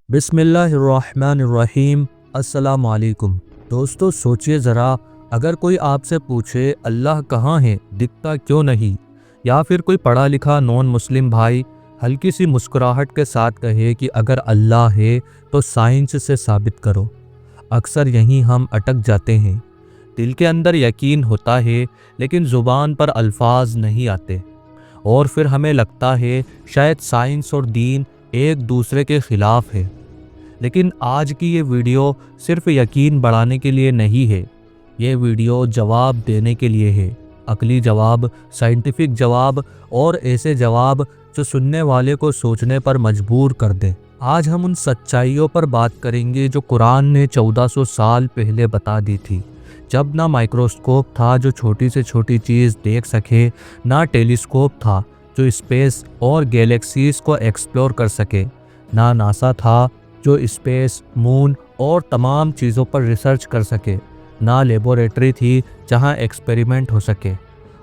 बिस्मिल्लाहिर्रहमानिर्रहीम। अस्सलाम वालेकुम। दोस्तों सोचिए ज़रा, अगर कोई आपसे पूछे अल्लाह कहाँ है, दिखता क्यों नहीं, या फिर कोई पढ़ा लिखा नॉन मुस्लिम भाई हल्की सी मुस्कुराहट के साथ कहे कि अगर अल्लाह है तो साइंस से साबित करो। अक्सर यहीं हम अटक जाते हैं। दिल के अंदर यकीन होता है लेकिन ज़ुबान पर अल्फाज नहीं आते, और फिर हमें लगता है शायद साइंस और दीन एक दूसरे के ख़िलाफ़ है। लेकिन आज की ये वीडियो सिर्फ यकीन बढ़ाने के लिए नहीं है, ये वीडियो जवाब देने के लिए है। अकली जवाब, साइंटिफिक जवाब, और ऐसे जवाब जो सुनने वाले को सोचने पर मजबूर कर दें। आज हम उन सच्चाइयों पर बात करेंगे जो कुरान ने 1400 साल पहले बता दी थी, जब ना माइक्रोस्कोप था जो छोटी से छोटी चीज़ देख सके, ना टेलीस्कोप था जो स्पेस और गैलेक्सीज को एक्सप्लोर कर सके, ना नासा था जो स्पेस, मून और तमाम चीज़ों पर रिसर्च कर सके, ना लेबोरेटरी थी जहां एक्सपेरिमेंट हो सके।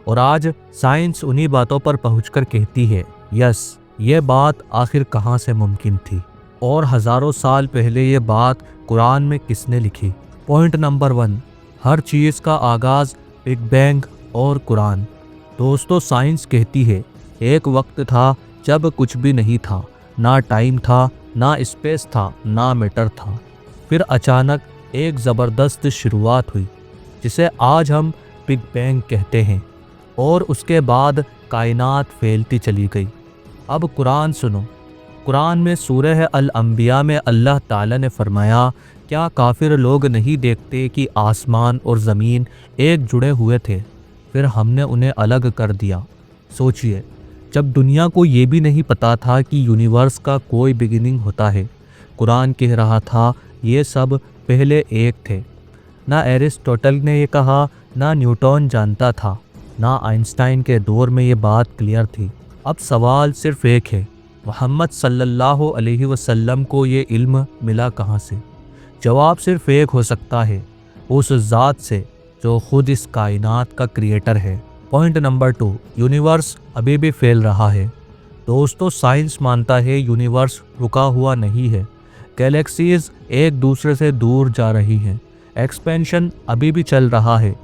और आज साइंस उन्हीं बातों पर पहुंचकर कहती है, यस, ये बात आखिर कहां से मुमकिन थी, और हज़ारों साल पहले ये बात कुरान में किसने लिखी। पॉइंट नंबर 1, हर चीज़ का आगाज़ बिग बैंग और कुरान। दोस्तों साइंस कहती है एक वक्त था जब कुछ भी नहीं था, ना टाइम था, ना स्पेस था, ना मैटर था। फिर अचानक एक ज़बरदस्त शुरुआत हुई जिसे आज हम बिग बैंग कहते हैं, और उसके बाद कायनात फैलती चली गई। अब कुरान सुनो। कुरान में सूरह अल अंबिया में अल्लाह ताला ने फरमाया, क्या काफिर लोग नहीं देखते कि आसमान और ज़मीन एक जुड़े हुए थे, फिर हमने उन्हें अलग कर दिया। सोचिए, जब दुनिया को ये भी नहीं पता था कि यूनिवर्स का कोई बिगिनिंग होता है, कुरान कह रहा था ये सब पहले एक थे। ना एरिस्टोटल ने ये कहा, ना न्यूटन जानता था, ना आइंस्टाइन के दौर में ये बात क्लियर थी। अब सवाल सिर्फ एक है, मोहम्मद सल्लल्लाहु अलैहि वसल्लम को ये इल्म मिला कहाँ से? जवाब सिर्फ एक हो सकता है, उस ज़ात से जो खुद इस कायनात का क्रिएटर है। पॉइंट नंबर 2, यूनिवर्स अभी भी फैल रहा है। दोस्तों साइंस मानता है यूनिवर्स रुका हुआ नहीं है, गैलेक्सीज एक दूसरे से दूर जा रही हैं, एक्सपेंशन अभी भी चल रहा है।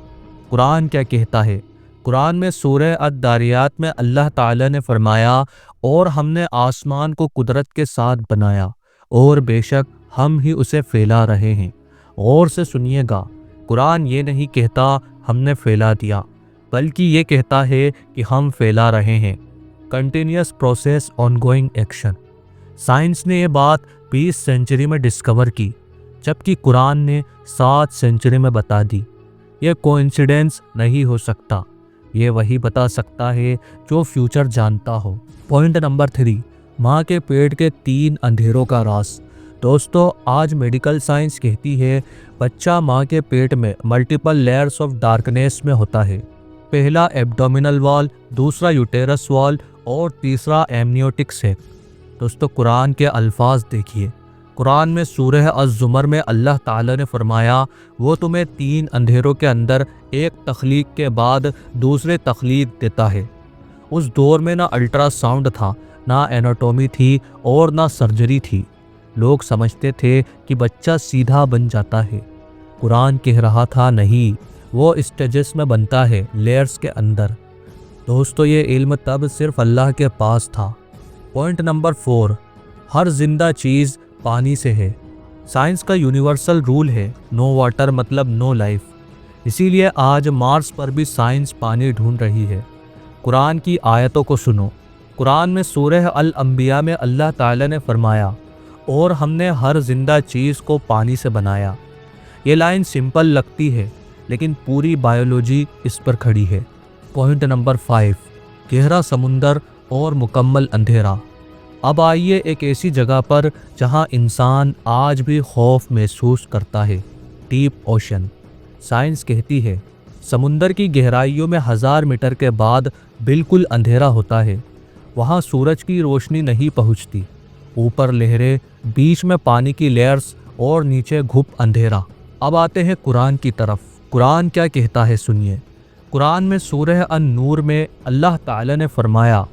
कुरान क्या कहता है? कुरान में सूरह अद-दारियात में अल्लाह ताला ने फरमाया, और हमने आसमान को कुदरत के साथ बनाया, और बेशक हम ही उसे फैला रहे हैं। और से सुनिएगा, कुरान ये नहीं कहता हमने फैला दिया, बल्कि ये कहता है कि हम फैला रहे हैं। Continuous process, ongoing action. Science ने ये बात 20 सेंचुरी में डिस्कवर की, जबकि कुरान ने 7 सेंचुरी में बता दी। ये कोइंसिडेंस नहीं हो सकता, ये वही बता सकता है जो फ्यूचर जानता हो। पॉइंट नंबर 3, माँ के पेट के 3 अंधेरों का राज। दोस्तों आज मेडिकल साइंस कहती है बच्चा माँ के पेट में मल्टीपल लेयर्स ऑफ डार्कनेस में होता है। पहला एब्डोमिनल वॉल, दूसरा यूटेरस वॉल, और तीसरा एमनियोटिक सेक। दोस्तों कुरान के अल्फाज देखिए। कुरान में सूरह अज़-ज़ुमर में अल्लाह ताला ने फरमाया, वो तुम्हें 3 अंधेरों के अंदर एक तख्लीक के बाद दूसरे तख्लीक देता है। उस दौर में ना अल्ट्रासाउंड था, ना एनाटॉमी थी, और ना सर्जरी थी। लोग समझते थे कि बच्चा सीधा बन जाता है। कुरान कह रहा था नहीं, वो स्टेजेस में बनता है, लेयर्स के अंदर। दोस्तों ये इल्म तब सिर्फ अल्लाह के पास था। पॉइंट नंबर 4, हर जिंदा चीज़ पानी से है। साइंस का यूनिवर्सल रूल है, नो वाटर मतलब नो लाइफ। इसीलिए आज मार्स पर भी साइंस पानी ढूंढ रही है। कुरान की आयतों को सुनो। कुरान में सूरह अल अंबिया में अल्लाह ताला ने फरमाया, और हमने हर जिंदा चीज़ को पानी से बनाया। ये लाइन सिंपल लगती है, लेकिन पूरी बायोलॉजी इस पर खड़ी है। पॉइंट नंबर 5, गहरा समुंदर और मुकम्मल अंधेरा। अब आइए एक ऐसी जगह पर जहां इंसान आज भी खौफ महसूस करता है, डीप ओशन। साइंस कहती है समुंदर की गहराइयों में 1000 मीटर के बाद बिल्कुल अंधेरा होता है। वहां सूरज की रोशनी नहीं पहुंचती, ऊपर लहरें, बीच में पानी की लेयर्स, और नीचे घुप अंधेरा। अब आते हैं कुरान की तरफ। कुरान क्या कहता है सुनिए। कुरान में सूरह अन-नूर में अल्लाह ताला ने फरमाया,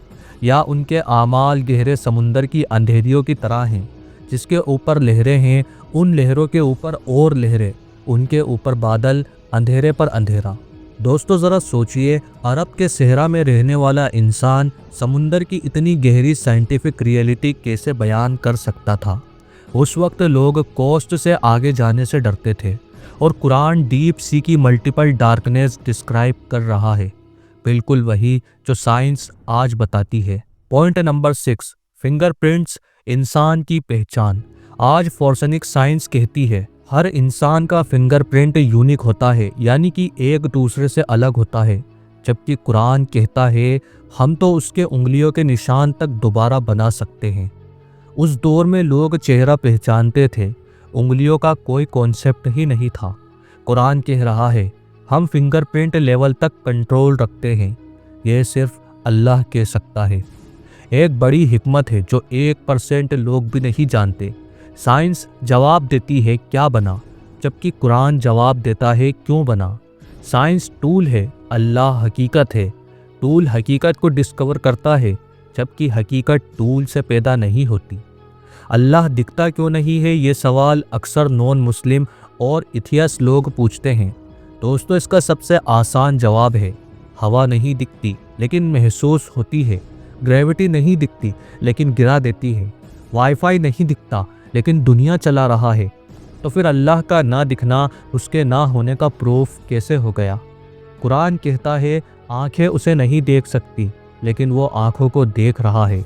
या उनके आमाल गहरे समुंदर की अंधेरियों की तरह हैं, جس کے اوپر لہریں ہیں ان لہروں کے اوپر اور لہریں، ان کے اوپر بادل، اندھیرے پر اندھیرا۔ دوستو ذرا سوچئے، عرب کے صحرا میں رہنے والا انسان سمندر کی اتنی گہری سائنٹیفک ریئلٹی کیسے بیان کر سکتا تھا؟ اس وقت لوگ کوسٹ سے آگے جانے سے ڈرتے تھے، اور قرآن ڈیپ سی کی ملٹیپل ڈارکنیس ڈسکرائب کر رہا ہے، بالکل وہی جو سائنس آج بتاتی ہے۔ پوائنٹ نمبر 6، فنگر پرنٹس انسان کی پہچان۔ آج فورسینک سائنس کہتی ہے ہر انسان کا فنگر پرنٹ یونیک ہوتا ہے، یعنی کہ ایک دوسرے سے الگ ہوتا ہے، جبکہ قرآن کہتا ہے ہم تو اس کے انگلیوں کے نشان تک دوبارہ بنا سکتے ہیں۔ اس دور میں لوگ چہرہ پہچانتے تھے، انگلیوں کا کوئی کانسیپٹ ہی نہیں تھا۔ قرآن کہہ رہا ہے ہم فنگر پرنٹ لیول تک کنٹرول رکھتے ہیں، یہ صرف اللہ کہہ سکتا ہے۔ ایک بڑی حکمت ہے جو 1% لوگ بھی نہیں جانتے۔ سائنس جواب دیتی ہے کیا بنا، جبکہ قرآن جواب دیتا ہے کیوں بنا۔ سائنس ٹول ہے، اللہ حقیقت ہے۔ ٹول حقیقت کو ڈسکور کرتا ہے، جبکہ حقیقت ٹول سے پیدا نہیں ہوتی۔ اللہ دکھتا کیوں نہیں ہے، یہ سوال اکثر نان مسلم اور ایتھیسٹ لوگ پوچھتے ہیں۔ دوستو اس کا سب سے آسان جواب ہے، ہوا نہیں دکھتی لیکن محسوس ہوتی ہے، گریوٹی نہیں دکھتی لیکن گرا دیتی ہے، وائی فائی نہیں دکھتا لیکن دنیا چلا رہا ہے۔ تو پھر اللہ کا نہ دکھنا اس کے نہ ہونے کا پروف کیسے ہو گیا؟ قرآن کہتا ہے آنکھیں اسے نہیں دیکھ سکتی لیکن وہ آنکھوں کو دیکھ رہا ہے۔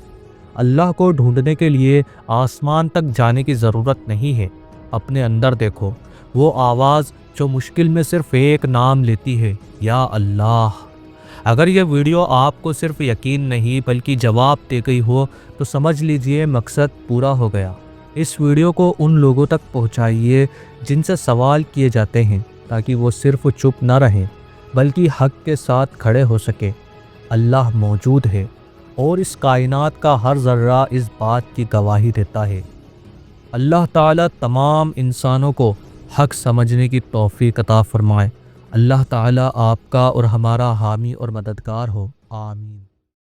اللہ کو ڈھونڈنے کے لیے آسمان تک جانے کی ضرورت نہیں ہے، اپنے اندر دیکھو، وہ آواز جو مشکل میں صرف ایک نام لیتی ہے، یا اللہ۔ اگر یہ ویڈیو آپ کو صرف یقین نہیں بلکہ جواب دے گئی ہو تو سمجھ لیجئے مقصد پورا ہو گیا۔ اس ویڈیو کو ان لوگوں تک پہنچائیے جن سے سوال کیے جاتے ہیں، تاکہ وہ صرف چپ نہ رہیں بلکہ حق کے ساتھ کھڑے ہو سکے۔ اللہ موجود ہے اور اس کائنات کا ہر ذرہ اس بات کی گواہی دیتا ہے۔ اللہ تعالیٰ تمام انسانوں کو حق سمجھنے کی توفیق عطا فرمائے۔ اللہ تعالیٰ آپ کا اور ہمارا حامی اور مددگار ہو، آمین۔